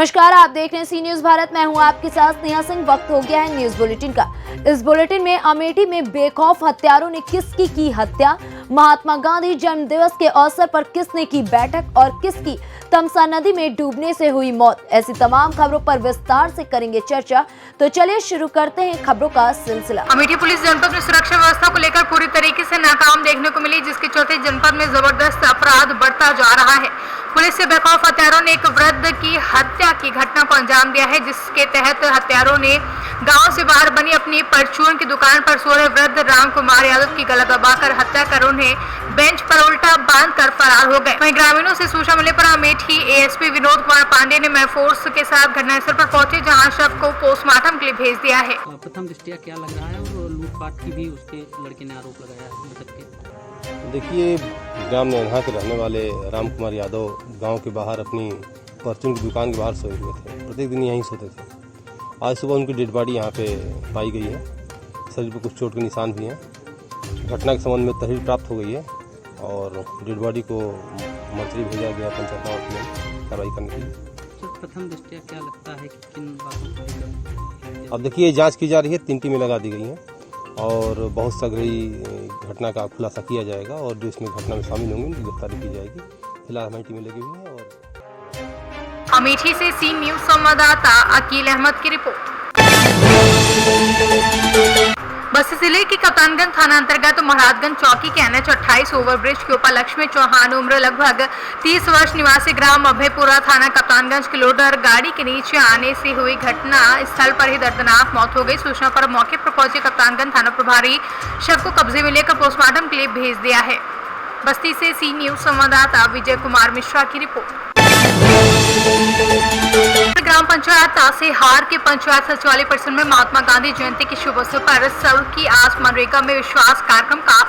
नमस्कार, आप देख रहे हैं सी न्यूज भारत। मैं हूं आपके साथ स्नेहा सिंह। वक्त हो गया है न्यूज बुलेटिन का। इस बुलेटिन में अमेठी में बेखौफ हत्यारों ने किसकी की हत्या, महात्मा गांधी जन्म दिवस के अवसर पर किसने की बैठक और किसकी तमसा नदी में डूबने से हुई मौत, ऐसी तमाम खबरों पर विस्तार से करेंगे चर्चा। तो चलिए शुरू करते हैं खबरों का सिलसिला। अमेठी पुलिस जनपद में सुरक्षा व्यवस्था को लेकर पूरी तरीके से नाकाम देखने को मिली, जिसके चलते जनपद में जबरदस्त अपराध बढ़ता जा रहा है। पुलिस से बेखौफ हत्यारों ने एक वृद्ध की हत्या की घटना को अंजाम दिया है, जिसके तहत हत्यारों ने गांव से बाहर बनी अपनी परचून की दुकान पर सो रहे वृद्ध राम कुमार यादव की गला दबाकर हत्या कर उन्हें बेंच पर उल्टा बांधकर फरार हो गए। वहीं ग्रामीणों से सूचना मिलने पर अमेठी एएसपी विनोद कुमार पांडे ने फोर्स के साथ घटनास्थल पर पहुंचे, जहां शव को पोस्टमार्टम के लिए भेज दिया है। प्रथम दृष्टया क्या लग रहा है और लूटपाट की भी उसके लड़के ने आरोप लगाया है मृतक के। देखिए, ग्राम नैनहा के रहने वाले राम कुमार यादव गांव के बाहर अपनी परचून की दुकान के बाहर सोए हुए थे। प्रत्येक दिन यहीं सोते थे। आज सुबह उनकी डेड बॉडी यहाँ पे पाई गई है। शरीर पर कुछ चोट के निशान भी हैं। घटना के संबंध में तहरीर प्राप्त हो गई है और डेड बॉडी को मर्चरी भेजा गया पंचायत में कार्रवाई करने के लिए। तो प्रथम दृष्टया क्या लगता है कि किन बातों को लेकर? अब देखिए, जांच की जा रही है, 3 टीमें लगा दी गई हैं और बहुत सघरी घटना का खुलासा किया जाएगा और जो इसमें घटना में शामिल होंगे उनकी गिरफ्तारी की जाएगी। फिलहाल हमारी टीमें लगी हुई हैं। और अमेठी से सी न्यूज संवाददाता अकील अहमद की रिपोर्ट। बस्ती जिले की कप्तानगंज थाना अंतर्गत महाराजगंज चौकी के NH 28 ओवरब्रिज के ऊपर लक्ष्मी चौहान उम्र लगभग 30 वर्ष निवासी ग्राम अभयपुरा थाना कप्तानगंज की लोडर गाड़ी के नीचे आने से हुई घटना स्थल पर ही दर्दनाक मौत हो गई। सूचना पर मौके पर पहुंचे कप्तानगंज थाना प्रभारी शव को कब्जे में लेकर पोस्टमार्टम के लिए भेज दिया है। बस्ती से सी न्यूज संवाददाता विजय कुमार मिश्रा की रिपोर्ट। ग्राम पंचायत तासेहार के पंचायत सचिवालय परिसर में महात्मा गांधी जयंती के शुभ अवसर पर सबकी आस मनरेगा में विश्वास कार्यक्रम का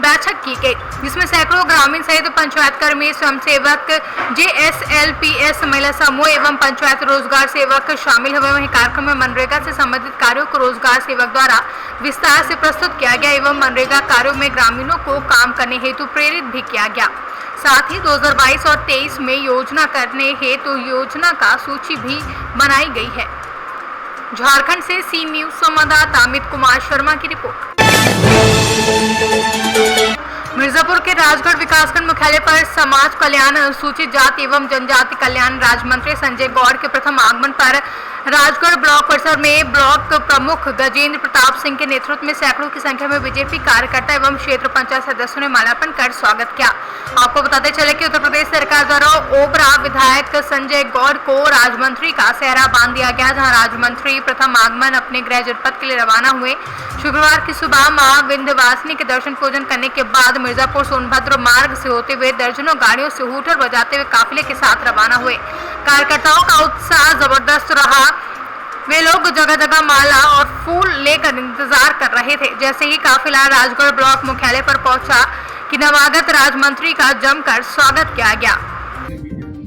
बैठक की गई, जिसमें सैकड़ों ग्रामीण सहित पंचायत कर्मी, स्वयंसेवक, JSLPS महिला समूह एवं पंचायत रोजगार सेवक शामिल हुए। वहीं कार्यक्रम में मनरेगा से संबंधित कार्यों को रोजगार सेवक द्वारा विस्तार से प्रस्तुत किया गया एवं मनरेगा कार्यों में ग्रामीणों को काम करने हेतु प्रेरित भी किया गया। साथ ही 2022 और 23 में योजना करने हेतु योजना का सूची भी बनाई गई है। झारखंड से सी न्यूज संवाददाता अमित कुमार शर्मा की रिपोर्ट। मिर्जापुर के राजगढ़ विकासखंड मुख्यालय पर समाज कल्याण, अनुसूचित जाति एवं जनजाति कल्याण राज्य मंत्री संजय गौड़ के प्रथम आगमन पर राजगढ़ ब्लॉक परिसर में ब्लॉक प्रमुख गजेंद्र प्रताप सिंह के नेतृत्व में सैकड़ों की संख्या में बीजेपी कार्यकर्ता एवं क्षेत्र पंचायत सदस्यों ने माल्यार्पण कर स्वागत किया। आपको बताते चले कि उत्तर प्रदेश सरकार द्वारा ओबरा विधायक संजय गौड़ को राजमंत्री का सेहरा बांध दिया गया, जहां राजमंत्री प्रथम आगमन अपने गृह जनपद के लिए रवाना हुए। शुक्रवार की सुबह मां विंध्यवासिनी के दर्शन पूजन करने के बाद मिर्जापुर सोनभद्र मार्ग से होते हुए दर्जनों गाड़ियों से हूटर बजाते हुए काफिले के साथ रवाना हुए। कार्यकर्ताओं का उत्साह जबरदस्त रहा। वे लोग जगह जगह माला और फूल लेकर इंतजार कर रहे थे। जैसे ही काफिला राजगढ़ ब्लॉक मुख्यालय पर पहुंचा कि नवागत राजमंत्री का जमकर स्वागत किया गया।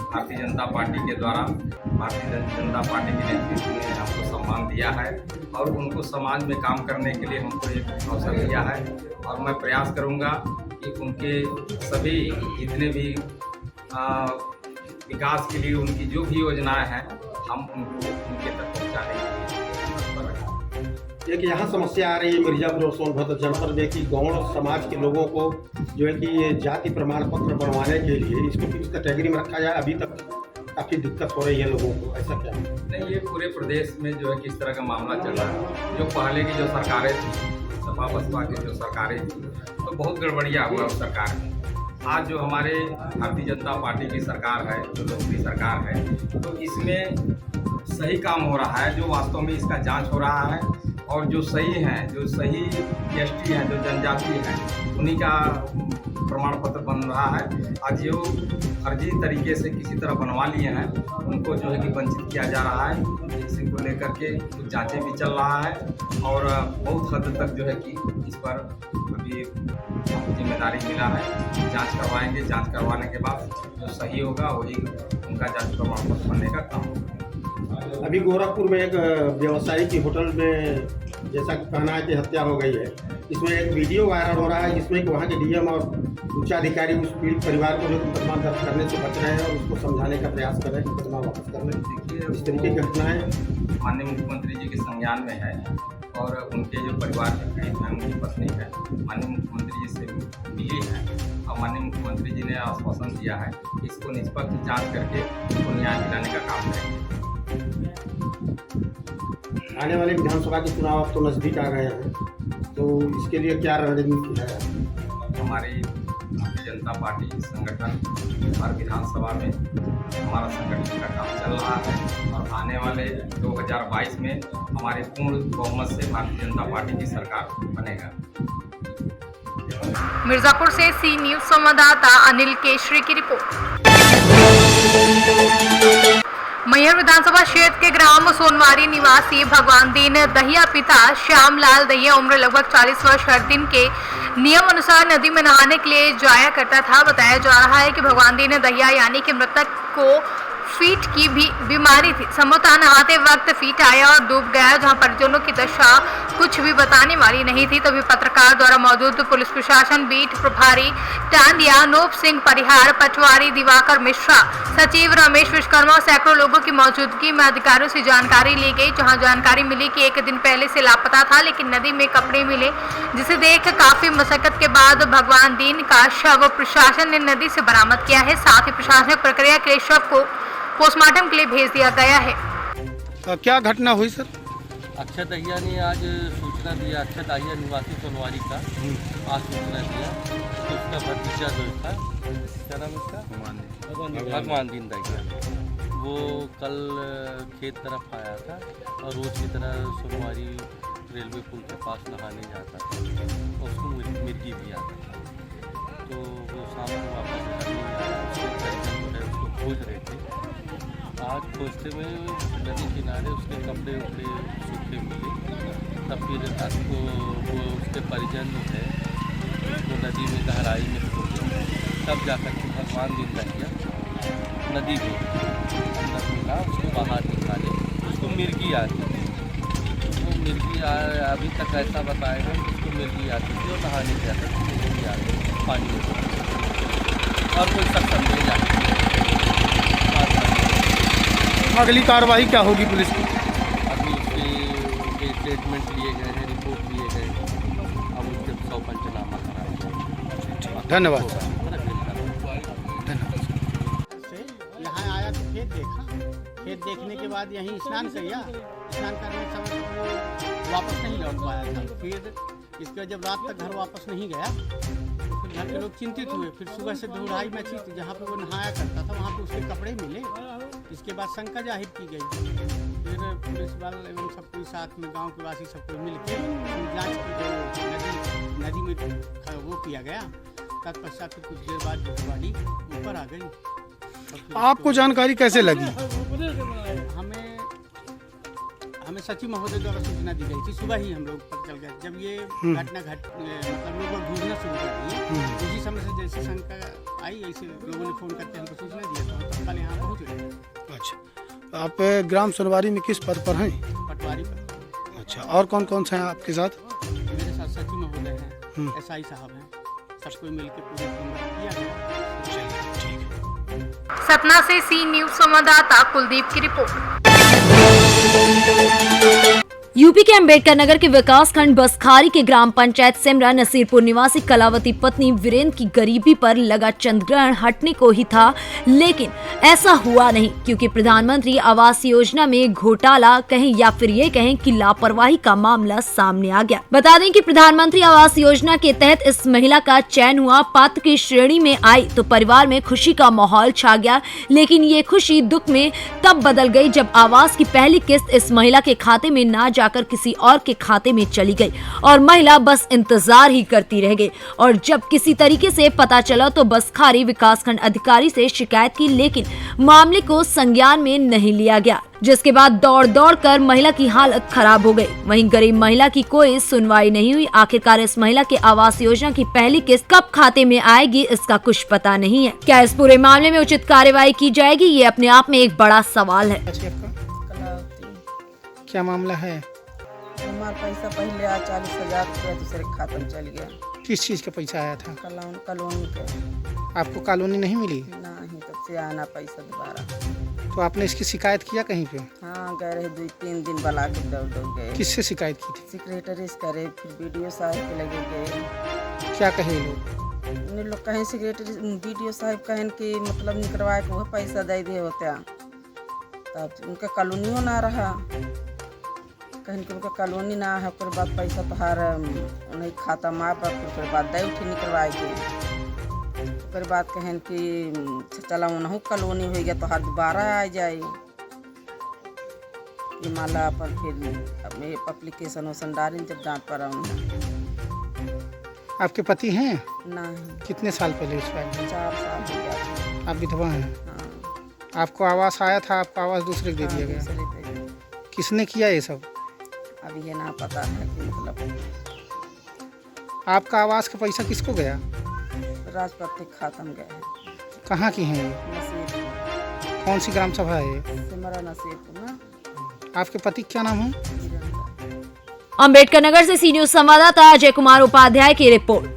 भारतीय जनता पार्टी के द्वारा भारतीय जनता पार्टी के नेतृत्व ने हमको सम्मान दिया है और उनको समाज में काम करने के लिए हमको एक अवसर दिया है और मैं प्रयास करूंगा कि उनके सभी जितने भी विकास के लिए उनकी जो भी योजनाएं हैं हम उनको उनके तक पहुंचाने के लिए। एक यहाँ समस्या आ रही है मिर्जापुर और सोनभद्र जनपद में कि गौड़ समाज के लोगों को जो है कि ये जाति प्रमाण पत्र बनवाने के लिए इसको किस कैटेगरी में रखा जाए, अभी तक काफ़ी दिक्कत हो रही है लोगों को। ऐसा क्या नहीं, ये पूरे प्रदेश में जो है किस तरह का मामला चल रहा है। जो पहले की जो सरकारें थी, सपा बसपा की जो सरकारें थी, तो बहुत गड़बड़िया हुआ उस सरकार में। आज जो हमारे भारतीय जनता पार्टी की सरकार है, जो लोकप्रिय सरकार है, तो इसमें सही काम हो रहा है। जो वास्तव में इसका जांच हो रहा है और जो सही हैं, जो सही ST हैं, जो जनजाति हैं, उन्हीं का प्रमाण पत्र बन रहा है। आज जो फर्जी तरीके से किसी तरह बनवा लिए हैं उनको जो है कि वंचित किया जा रहा है। इसी को लेकर के कुछ जांचें भी चल रहा है और बहुत हद तक जो है कि इस पर अभी जिम्मेदारी मिला है। जांच करवाएंगे, जांच करवाने के बाद जो सही होगा वही उनका जांच प्रमाण पत्र बनने का काम होगा। अभी गोरखपुर में एक व्यवसायी की होटल में जैसा कहना है कि हत्या हो गई है। इसमें एक वीडियो वायरल हो रहा है जिसमें कि वहाँ के डीएम और उच्चाधिकारी उस पीड़ित परिवार को जो मुकदमा दर्ज करने से बच रहे हैं और उसको समझाने का प्रयास कर रहे हैं मुकदमा वापस कर रहे हैं। इस तरीके की घटनाएं माननीय मुख्यमंत्री जी के संज्ञान में है और उनके जो परिवार के हैं उनकी पत्नी है माननीय मुख्यमंत्री जी से मिली है और माननीय मुख्यमंत्री जी ने आश्वासन दिया है कि इसको निष्पक्ष जांच करके उसको न्याय दिलाने का काम करेंगे। आने वाले विधानसभा के चुनाव अब तो नज़दीक आ गए हैं, तो इसके लिए क्या रणनीति है? हमारी भारतीय जनता पार्टी संगठन हर विधानसभा में हमारा संगठन का काम चल रहा है और आने वाले 2022 में हमारे पूर्ण बहुमत से भारतीय जनता पार्टी की सरकार बनेगा। मिर्जापुर से सी न्यूज संवाददाता अनिल केशरी की रिपोर्ट। मैहर विधानसभा क्षेत्र के ग्राम सोनवारी निवासी भगवान दीन दहिया पिता श्यामलाल दहिया उम्र लगभग 40 वर्ष हर दिन के नियम अनुसार नदी में नहाने के लिए जाया करता था। बताया जा रहा है कि भगवान दीन दहिया यानी कि मृतक को फीट की भी बीमारी थी। संभवतः नहाते वक्त फीट आया और डूब गया, जहां परिजनों की दशा कुछ भी बताने वाली नहीं थी। तभी पत्रकार द्वारा मौजूद पुलिस प्रशासन, बीट प्रभारी टांडिया, नूप सिंह परिहार, पटवारी दिवाकर मिश्रा, सचिव रमेश विश्वकर्मा और सैकड़ों लोगों की मौजूदगी में अधिकारियों से जानकारी ली गई। जहां जानकारी मिली कि एक दिन पहले से लापता था, लेकिन नदी में कपड़े मिले, जिसे देख काफी मशक्कत के बाद भगवान दीन का शव प्रशासन ने नदी से बरामद किया है। साथ ही प्रशासनिक प्रक्रिया के लिए शव को पोस्टमार्टम के लिए भेज दिया गया है। क्या घटना हुई सर? अक्षत दहिया ने आज सूचना दिया, अक्षत दहिया निवासी सोनवारी का आज सूचना दिया कि उसका भतीजा जो था, क्या नाम उसका, भगवान दीन दहिया, वो कल खेत तरफ आया था और रोज की तरह सोनवारी रेलवे पुल के पास नहाने जाता था और उसको मिर्गी भी आता था। तो वो शाम को वापस उसको खोज रहे थे। आज खोजते में नदी किनारे उसके कपड़े उपड़े सूखे मिले। तब फिर आपको वो उसके परिजन जो है उसको नदी में गहराई में खोजे, तब जाकर के भगवान दीन दहिया नदी में अंदर मिला, उसको बाहर निकाले, उसको मिर्गी आती थी। वो मिर्गी अभी तक ऐसा बताएगा कि उसको मिर्गी आती थी और नहाने जाती थी, मिर्गी आती थी पानी में और कोई शख्स समझे जाती थी। अगली कार्रवाई क्या होगी पुलिस की? अभी उसके स्टेटमेंट लिए गए हैं, रिपोर्ट लिए गए हैं, अब उसके 100 पंचनामा कराए। धन्यवाद सर। यहाँ आया तो खेत देखा, खेत देखने के बाद यहीं स्नान किया, स्नान करने के समय वो वापस नहीं लौट पाया था। फिर इसके बाद जब रात तक घर वापस नहीं गया तो फिर घर के लोग चिंतित हुए। फिर सुबह से ढूंढाई मची, तो जहाँ पे वो नहाया करता था वहाँ पे उसके कपड़े मिले। इसके बाद शंका जाहिर की गई। फिर पुलिस बल एवं सब कोई साथ में, गांव के वासी सब कोई मिल के जाँच की गई, नदी में वो किया गया। तत्पश्चात फिर कुछ देर बाद जो बॉडी ऊपर आ गई। आपको जानकारी कैसे लगी? हमें सचिव महोदय द्वारा सूचना दी गई थी। सुबह ही हम लोग पता चल गया जब ये घटना मतलब लोग ढूंढना शुरू कर दिए। उसी समय से जैसे शंका आई, ऐसे लोगों ने फोन करके हमको सूचना दिया, तो हम तत्काल यहाँ पहुँच गए। अच्छा, आप ग्राम सोनवारी में किस पद पर हैं? पटवारी पर। अच्छा, और कौन कौन से हैं आपके साथ? मेरे साथ सचिव महोदय हैं, SI साहब हैं, सब कोई मिलकर पूरे किया गया। सतना से सी न्यूज संवाददाता कुलदीप की रिपोर्ट। यूपी के अंबेडकर नगर के विकास खंड बसखारी के ग्राम पंचायत सिमरा नसीरपुर निवासी कलावती पत्नी वीरेंद्र की गरीबी पर लगा चंद्रग्रहण हटने को ही था, लेकिन ऐसा हुआ नहीं, क्योंकि प्रधानमंत्री आवास योजना में घोटाला कहें या फिर ये कहें कि लापरवाही का मामला सामने आ गया। बता दें कि प्रधानमंत्री आवास योजना के तहत इस महिला का चयन हुआ। पात्र की श्रेणी में आई तो परिवार में खुशी का माहौल छा गया, लेकिन ये खुशी दुख में तब बदल गई जब आवास की पहली किस्त इस महिला के खाते में ना जाकर किसी और के खाते में चली गई और महिला बस इंतजार ही करती रह गई। और जब किसी तरीके से पता चला तो बसखारी विकासखंड अधिकारी से शिकायत की, लेकिन मामले को संज्ञान में नहीं लिया गया, जिसके बाद दौड़ दौड़ कर महिला की हालत खराब हो गई। वहीं गरीब महिला की कोई सुनवाई नहीं हुई। आखिरकार इस महिला के आवास योजना की पहली किस्त कब खाते में आएगी, इसका कुछ पता नहीं है। क्या इस पूरे मामले में उचित कार्रवाई की जाएगी, ये अपने आप में एक बड़ा सवाल है। क्या मामला है? हमारा पैसा पहले आ 40,000 रुपया दूसरे के खाता में चल गया। किस चीज़ का पैसा आया था? कॉलोनी के आपको कॉलोनी नहीं मिली? नहीं, तब से आना पैसा दोबारा। तो आपने इसकी शिकायत किया कहीं पे? हाँ, गए रहे 2-3 दिन बुला के दौड़ गए। किससे शिकायत की थी? सेक्रेटरी से करे, फिर BDO साहब के लगे गए। क्या कहे लोग? उन लोग कहें सेक्रेटरी BDO साहब कहें कि मतलब निकलवाए के वह पैसा दे दे होता, तब उनका कॉलोनियों ना रहा। कहें कि उनका कॉलोनी ना है, फिर बाद पैसा तोहार उन्हें खाता माँ पर, फिर बाद दे उठी निकलवाए के। फिर बात कहें कि चला उन्हों कॉलोनी हो गया तो हाथ दोबारा आ जाए। ये माला पर फिर एप्लीकेशन वोसन डाली जब डांट पड़ा उन्हें। आपके पति हैं? नहीं। कितने साल पहले इस बात? 4 साल हो गया। आप विधवा हैं? हाँ। आपको आवास आया था, आपको आवास दूसरे को दे दिया गया? दूसरे दे दिया। किसने किया ये सब? अब ये ना पता है कि मतलब आपका आवास का पैसा किसको गया? राजपत्रित खाता में गए। कहाँ की हैं? नसीब कौन सी ग्राम सभा है? सिमरा नसीब ना। आपके पति क्या नाम है? अंबेडकर नगर से सी न्यूज संवाददाता अजय कुमार उपाध्याय की रिपोर्ट।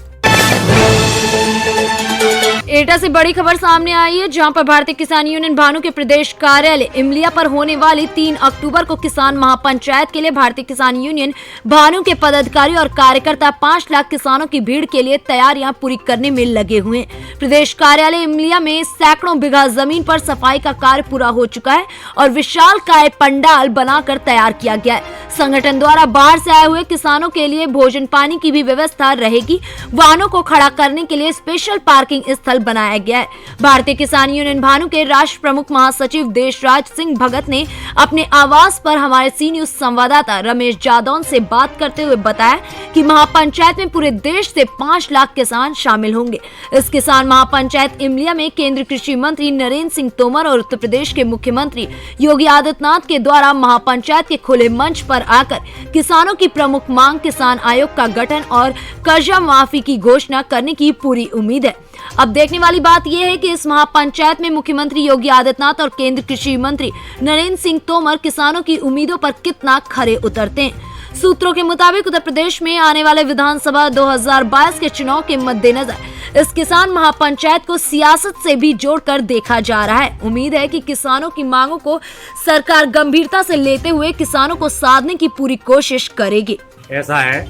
एटा से बड़ी खबर सामने आई है, जहां पर भारतीय किसान यूनियन भानु के प्रदेश कार्यालय इमलिया पर होने वाली 3 अक्टूबर को किसान महापंचायत के लिए भारतीय किसान यूनियन भानु के पदाधिकारी और कार्यकर्ता 5 लाख किसानों की भीड़ के लिए तैयारियां पूरी करने में लगे हुए हैं। प्रदेश कार्यालय इमलिया में सैकड़ों बीघा जमीन पर सफाई का कार्य पूरा हो चुका है और विशालकाय पंडाल बनाकर तैयार किया गया है। संगठन द्वारा बाहर से आए हुए किसानों के लिए भोजन पानी की भी व्यवस्था रहेगी। वाहनों को खड़ा करने के लिए स्पेशल पार्किंग स्थल बनाया गया है। भारतीय किसान यूनियन भानु के राष्ट्र प्रमुख महासचिव देशराज सिंह भगत ने अपने आवास पर हमारे सी न्यूज संवाददाता रमेश जादौन से बात करते हुए बताया कि महापंचायत में पूरे देश से 5 लाख किसान शामिल होंगे। इस किसान महापंचायत इमलिया में केंद्रीय कृषि मंत्री नरेंद्र सिंह तोमर और उत्तर प्रदेश के मुख्यमंत्री योगी आदित्यनाथ के द्वारा महापंचायत के खुले मंच पर आकर किसानों की प्रमुख मांग किसान आयोग का गठन और कर्जा माफी की घोषणा करने की पूरी उम्मीद है। अब देखने वाली बात यह है कि इस महापंचायत में मुख्यमंत्री योगी आदित्यनाथ और केंद्रीय कृषि मंत्री नरेंद्र सिंह तोमर किसानों की उम्मीदों पर कितना खरे उतरते हैं। सूत्रों के मुताबिक उत्तर प्रदेश में आने वाले विधानसभा 2022 के चुनाव के मद्देनजर इस किसान महापंचायत को सियासत से भी जोड़कर देखा जा रहा है। उम्मीद है कि किसानों की मांगों को सरकार गंभीरता से लेते हुए किसानों को साधने की पूरी कोशिश करेगी। ऐसा है,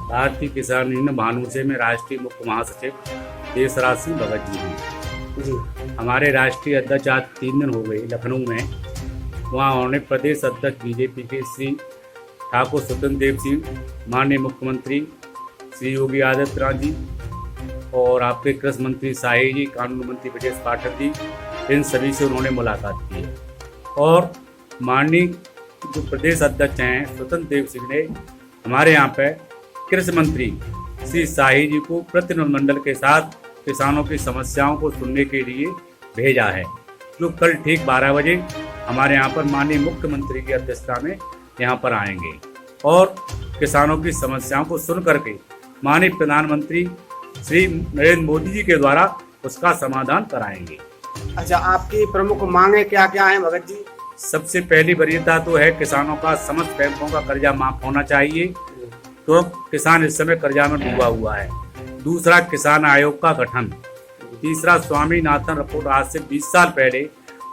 भारतीय किसान यूनियन भानु से मैं राष्ट्रीय मुख्य महासचिव देशराज सिंह भगत जी। हमारे राष्ट्रीय अध्यक्ष आज 3 दिन हो गए लखनऊ में। वहाँ उन्होंने प्रदेश अध्यक्ष बीजेपी के श्री ठाकुर स्वतंत्र देव सिंह, माननीय मुख्यमंत्री श्री योगी आदित्यनाथ जी और आपके कृषि मंत्री शाही जी, कानून मंत्री ब्रजेश पाठक जी, इन सभी से उन्होंने मुलाकात की है। और माननीय जो प्रदेश अध्यक्ष हैं स्वतंत्र देव सिंह ने हमारे यहाँ पे कृषि मंत्री श्री शाही जी को प्रतिनिधिमंडल के साथ किसानों की समस्याओं को सुनने के लिए भेजा है, जो कल ठीक 12 बजे हमारे यहाँ पर माननीय मुख्यमंत्री की अध्यक्षता में यहाँ पर आएंगे और किसानों की समस्याओं को सुन करके माननीय प्रधानमंत्री श्री नरेंद्र मोदी जी के द्वारा उसका समाधान कराएंगे। अच्छा, आपकी प्रमुख मांगे क्या क्या हैं भगत जी? सबसे पहली वरीयता तो है किसानों का समस्त बैंकों का कर्जा माफ होना चाहिए, तो किसान इस समय कर्जा में डूबा हुआ है। दूसरा, किसान आयोग का गठन। तीसरा, स्वामीनाथन रिपोर्ट आज से 20 साल पहले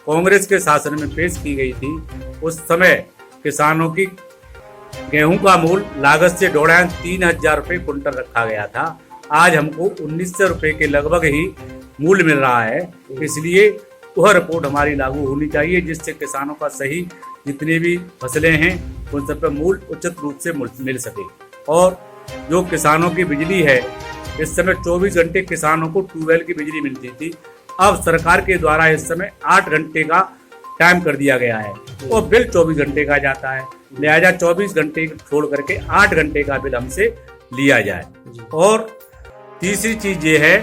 कांग्रेस के शासन में पेश की गई थी। उस समय किसानों की गेहूं का मूल्य लागत से दौड़ान 3,000 रुपये कुंटल रखा गया था। आज हमको 1,900 रुपये के लगभग ही मूल्य मिल रहा है। इसलिए वह रिपोर्ट हमारी लागू होनी चाहिए, जिससे किसानों का सही जितनी भी फसलें हैं उन सब पर मूल्य उचित रूप से मिल सके। और जो किसानों की बिजली है, इस समय 24 घंटे किसानों को ट्यूबवेल की बिजली मिलती थी, अब सरकार के द्वारा इस समय 8 घंटे का टाइम कर दिया गया है और बिल 24 घंटे का जाता है। लिहाजा 24 घंटे छोड़ करके 8 घंटे का बिल हमसे लिया जाए। और तीसरी चीज ये है,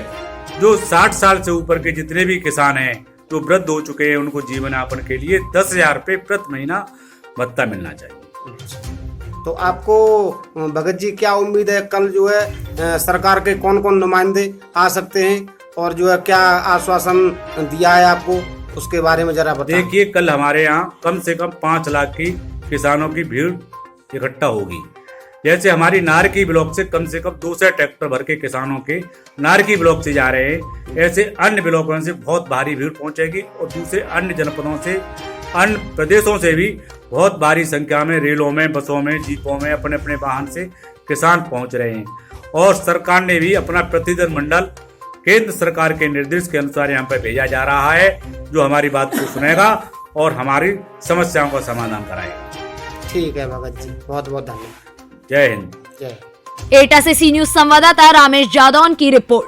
जो 60 साल से ऊपर के जितने भी किसान हैं जो वृद्ध हो चुके हैं, उनको जीवन यापन के लिए 10,000 रुपये प्रति महीना भत्ता मिलना चाहिए। तो आपको भगत जी क्या उम्मीद है, कल जो है सरकार के कौन कौन नुमाइंदे आ सकते हैं और जो है क्या आश्वासन दिया है आपको, उसके बारे में जरा बताएं। देखिए, कल हमारे यहाँ कम से कम 5 लाख की किसानों की भीड़ इकट्ठा होगी। जैसे हमारी नारकी ब्लॉक से कम 200 ट्रैक्टर भर के किसानों के नारकी ब्लॉक से जा रहे हैं, ऐसे अन्य ब्लॉकों से बहुत भारी भीड़ पहुंचेगी और दूसरे अन्य जनपदों से, अन्य प्रदेशों से भी बहुत भारी संख्या में रेलों में, बसों में, जीपों में अपने अपने वाहन से किसान पहुंच रहे हैं। और सरकार ने भी अपना प्रतिनिधि मंडल केंद्र सरकार के निर्देश के अनुसार यहाँ पर भेजा जा रहा है, जो हमारी बात को सुनेगा और हमारी समस्याओं का समाधान कराएगा। ठीक है भगत जी, बहुत बहुत धन्यवाद। जय हिंद। जय। एटा से सी न्यूज संवाददाता रामेश जादौन की रिपोर्ट।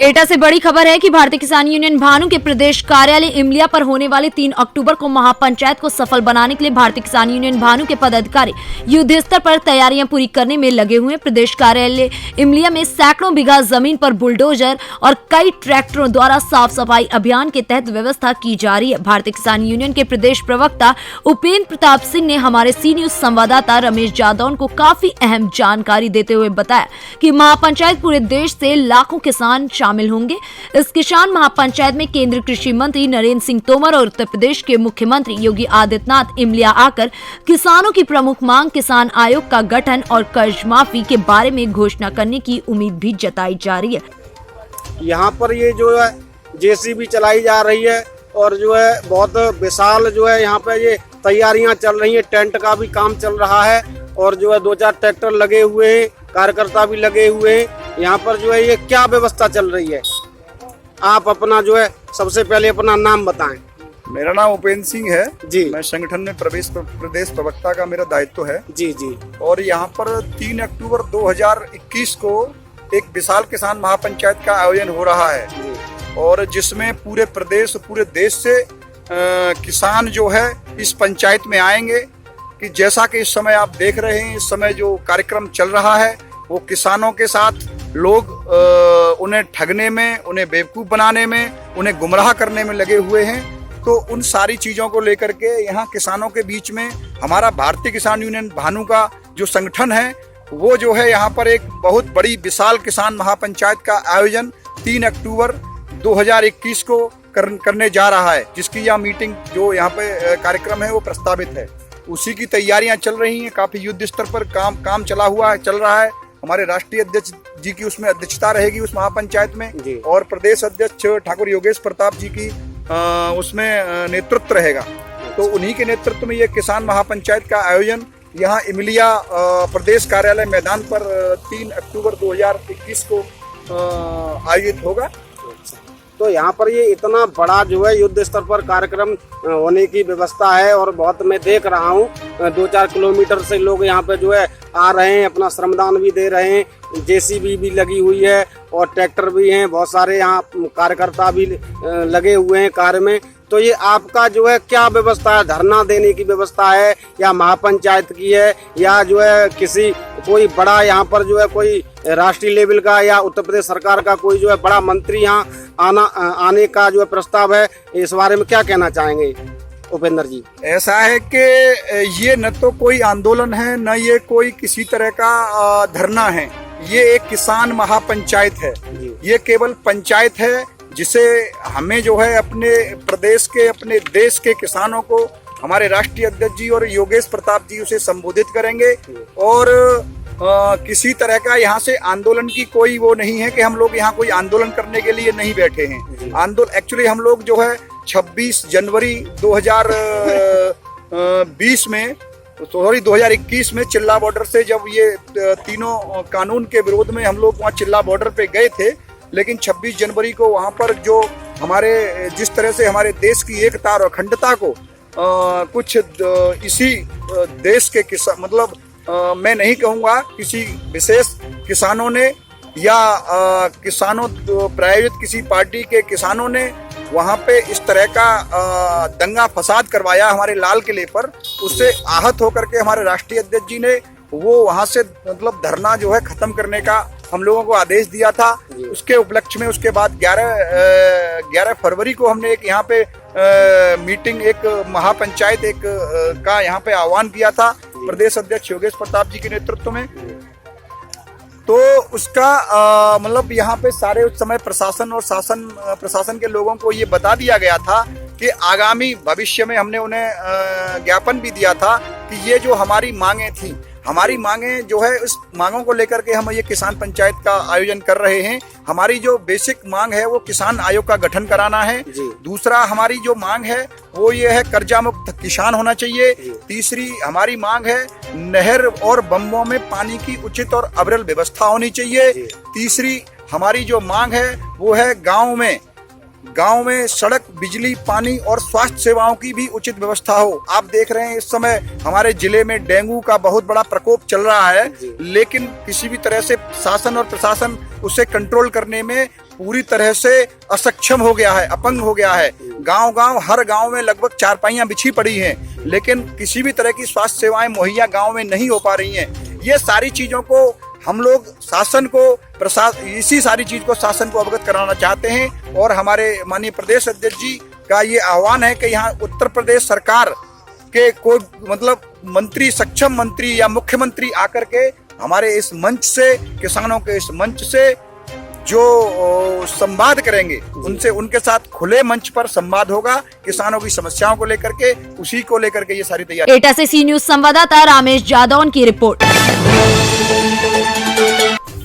एटा से बड़ी खबर है कि भारतीय किसान यूनियन भानु के प्रदेश कार्यालय इमलिया पर होने वाले 3 अक्टूबर को महापंचायत को सफल बनाने के लिए भारतीय किसान यूनियन भानु के पदाधिकारी युद्ध स्तर पर तैयारियां पूरी करने में लगे हुए हैं। प्रदेश कार्यालय इमलिया में सैकड़ों बीघा जमीन पर बुलडोजर और कई ट्रैक्टरों द्वारा साफ सफाई अभियान के तहत व्यवस्था की जा रही है। भारतीय किसान यूनियन के प्रदेश प्रवक्ता उपेंद्र प्रताप सिंह ने हमारे सी न्यूज संवाददाता रमेश जादौन को काफी अहम जानकारी देते हुए बताया कि महापंचायत पूरे देश से लाखों किसान शामिल होंगे। इस किसान महापंचायत में केंद्रीय कृषि मंत्री नरेंद्र सिंह तोमर और उत्तर प्रदेश के मुख्यमंत्री योगी आदित्यनाथ इमलिया आकर किसानों की प्रमुख मांग किसान आयोग का गठन और कर्ज माफी के बारे में घोषणा करने की उम्मीद भी जताई जा रही है। यहाँ पर ये जो है जेसीबी चलाई जा रही है और जो है बहुत विशाल जो है यहाँ पे ये तैयारियां चल रही है, टेंट का भी काम चल रहा है और जो है 2-4 ट्रैक्टर लगे हुए हैं, कार्यकर्ता भी लगे हुए हैं। यहाँ पर जो है ये क्या व्यवस्था चल रही है, आप अपना जो है सबसे पहले अपना नाम बताएं। मेरा नाम उपेंद्र सिंह है जी। मैं संगठन में प्रदेश प्रवक्ता का मेरा दायित्व है जी जी। और यहाँ पर 3 अक्टूबर 2021 को एक विशाल किसान महापंचायत का आयोजन हो रहा है और जिसमें पूरे प्रदेश पूरे देश से किसान जो है इस पंचायत में आएंगे कि जैसा कि इस समय आप देख रहे हैं, इस समय जो कार्यक्रम चल रहा है वो किसानों के साथ लोग उन्हें ठगने में, उन्हें बेवकूफ़ बनाने में, उन्हें गुमराह करने में लगे हुए हैं। तो उन सारी चीज़ों को लेकर के यहाँ किसानों के बीच में हमारा भारतीय किसान यूनियन भानु का जो संगठन है वो जो है यहाँ पर एक बहुत बड़ी विशाल किसान महापंचायत का आयोजन 3 अक्टूबर 2021 को करने जा रहा है, जिसकी यह मीटिंग जो यहाँ पे कार्यक्रम है वो प्रस्तावित है। उसी की तैयारियां चल रही हैं, काफ़ी युद्ध स्तर पर काम चल रहा है। हमारे राष्ट्रीय अध्यक्ष जी की उसमें अध्यक्षता रहेगी उस महापंचायत में और प्रदेश अध्यक्ष ठाकुर योगेश प्रताप जी की उसमें नेतृत्व रहेगा। तो उन्हीं के नेतृत्व में ये किसान महापंचायत का आयोजन यहाँ इमलिया प्रदेश कार्यालय मैदान पर 3 अक्टूबर 2021 को आयोजित होगा। तो यहाँ पर ये इतना बड़ा जो है युद्ध स्तर पर कार्यक्रम होने की व्यवस्था है और बहुत मैं देख रहा हूँ 2-4 किलोमीटर से लोग यहाँ पे जो है आ रहे हैं, अपना श्रमदान भी दे रहे हैं, जेसीबी भी लगी हुई है और ट्रैक्टर भी हैं, बहुत सारे यहाँ कार्यकर्ता भी लगे हुए हैं कार्य में। तो ये आपका जो है क्या व्यवस्था है, धरना देने की व्यवस्था है या महापंचायत की है या जो है किसी कोई बड़ा यहाँ पर जो है कोई राष्ट्रीय लेवल का या उत्तर प्रदेश सरकार का कोई जो है बड़ा मंत्री यहाँ आने का जो है प्रस्ताव है, इस बारे में क्या कहना चाहेंगे उपेंद्र जी? ऐसा है कि ये न तो कोई आंदोलन है न ये कोई किसी तरह का धरना है, ये एक किसान महापंचायत है। ये केवल पंचायत है जिसे हमें जो है अपने प्रदेश के अपने देश के किसानों को हमारे राष्ट्रीय अध्यक्ष जी और योगेश प्रताप जी उसे संबोधित करेंगे और किसी तरह का यहाँ से आंदोलन की कोई वो नहीं है कि हम लोग यहाँ कोई आंदोलन करने के लिए नहीं बैठे हैं। आंदोलन एक्चुअली हम लोग जो है 26 जनवरी 2021 में चिल्ला बॉर्डर से जब ये तीनों कानून के विरोध में हम लोग वहाँ चिल्ला बॉर्डर पे गए थे, लेकिन 26 जनवरी को वहाँ पर जो हमारे जिस तरह से हमारे देश की एकता और अखंडता को कुछ इसी देश के मतलब मैं नहीं कहूँगा किसी विशेष किसानों ने या किसानों प्रायोजित किसी पार्टी के किसानों ने वहाँ पे इस तरह का दंगा फसाद करवाया हमारे लाल किले पर, उससे आहत होकर के हमारे राष्ट्रीय अध्यक्ष जी ने वो वहाँ से मतलब धरना जो है खत्म करने का हम लोगों को आदेश दिया था। उसके उपलक्ष्य में उसके बाद 11 फरवरी को हमने एक यहाँ पे मीटिंग एक महापंचायत एक का यहाँ पे आह्वान किया था प्रदेश अध्यक्ष योगेश प्रताप जी के नेतृत्व में। तो उसका मतलब यहाँ पे सारे उस समय प्रशासन और प्रशासन के लोगों को ये बता दिया गया था कि आगामी भविष्य में हमने उन्हें ज्ञापन भी दिया था कि ये जो हमारी मांगें थी, हमारी मांगें जो है, इस मांगों को लेकर के हम ये किसान पंचायत का आयोजन कर रहे हैं। हमारी जो बेसिक मांग है वो किसान आयोग का गठन कराना है। दूसरा हमारी जो मांग है वो ये है कर्जा मुक्त किसान होना चाहिए। तीसरी हमारी मांग है नहर और बंबों में पानी की उचित और अविरल व्यवस्था होनी चाहिए। तीसरी हमारी जो मांग है वो है गांव में सड़क, बिजली, पानी और स्वास्थ्य सेवाओं की भी उचित व्यवस्था हो। आप देख रहे हैं इस समय हमारे जिले में डेंगू का बहुत बड़ा प्रकोप चल रहा है, लेकिन किसी भी तरह से शासन और प्रशासन उसे कंट्रोल करने में पूरी तरह से असक्षम हो गया है, अपंग हो गया है। गांव हर गांव में लगभग चारपाइयां बिछी पड़ी हैं, लेकिन किसी भी तरह की स्वास्थ्य सेवाएं मुहैया गांव में नहीं हो पा रही हैं। ये सारी चीजों को हम लोग शासन को इसी सारी चीज को शासन को अवगत कराना चाहते हैं। और हमारे माननीय प्रदेश अध्यक्ष जी का ये आह्वान है कि यहाँ उत्तर प्रदेश सरकार के कोई मतलब मंत्री, सक्षम मंत्री या मुख्यमंत्री आकर के हमारे इस मंच से, किसानों के इस मंच से जो संवाद करेंगे, उनसे उनके साथ खुले मंच पर संवाद होगा किसानों की समस्याओं को लेकर के, उसी को लेकर के ये सारी तैयारी। एटा से सी न्यूज संवाददाता रामेश जादौन की रिपोर्ट।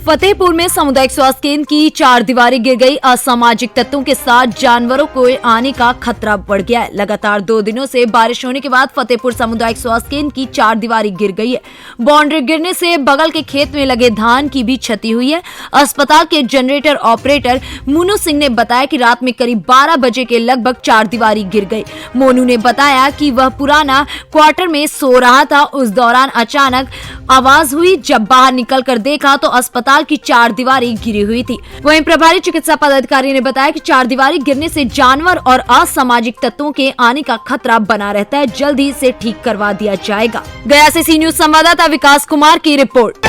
फतेहपुर में सामुदायिक स्वास्थ्य केंद्र की 4 दीवारी गिर गई। असामाजिक तत्वों के साथ जानवरों को आने का खतरा बढ़ गया है। लगातार 2 दिनों से बारिश होने के बाद फतेहपुर सामुदायिक स्वास्थ्य केंद्र की 4 दीवारी गिर गई है। बाउंड्री गिरने से बगल के खेत में लगे धान की भी क्षति हुई है। अस्पताल के जनरेटर ऑपरेटर मोनू सिंह ने बताया कि रात में करीब 12 बजे के लगभग 4 दीवारी गिर गई। मोनू ने बताया कि वह पुराना क्वार्टर में सो रहा था। उस दौरान अचानक आवाज हुई। जब बाहर निकलकर देखा तो अस्पताल की 4 दीवारी गिरी हुई थी। वहीं प्रभारी चिकित्सा पदाधिकारी ने बताया कि 4 दीवारी गिरने से जानवर और असामाजिक तत्वों के आने का खतरा बना रहता है। जल्द ही इसे ठीक करवा दिया जाएगा। गया से सी न्यूज संवाददाता विकास कुमार की रिपोर्ट।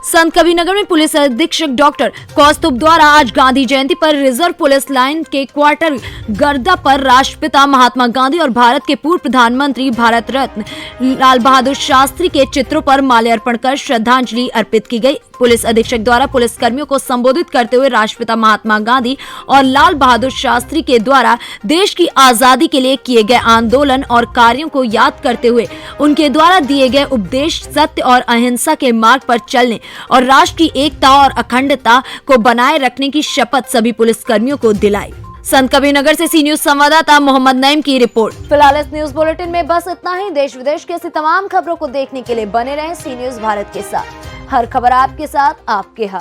संत कबीरनगर में पुलिस अधीक्षक डॉक्टर कौस्तुभ द्वारा आज गांधी जयंती पर रिजर्व पुलिस लाइन के क्वार्टर गर्दा पर राष्ट्रपिता महात्मा गांधी और भारत के पूर्व प्रधानमंत्री भारत रत्न लाल बहादुर शास्त्री के चित्रों पर माल्यार्पण कर श्रद्धांजलि अर्पित की गई। पुलिस अधीक्षक द्वारा पुलिस कर्मियों को संबोधित करते हुए राष्ट्रपिता महात्मा गांधी और लाल बहादुर शास्त्री के द्वारा देश की आजादी के लिए किए गए आंदोलन और कार्यों को याद करते हुए उनके द्वारा दिए गए उपदेश, सत्य और अहिंसा के मार्ग पर चलने और राष्ट्र की एकता और अखंडता को बनाए रखने की शपथ सभी पुलिस कर्मियों को दिलाई। संत कबीरनगर से सी न्यूज संवाददाता मोहम्मद नईम की रिपोर्ट। फिलहाल इस न्यूज बुलेटिन में बस इतना ही। देश विदेश की ऐसी तमाम खबरों को देखने के लिए बने रहें सी न्यूज भारत के साथ। हर खबर आपके साथ, आपके हाथ।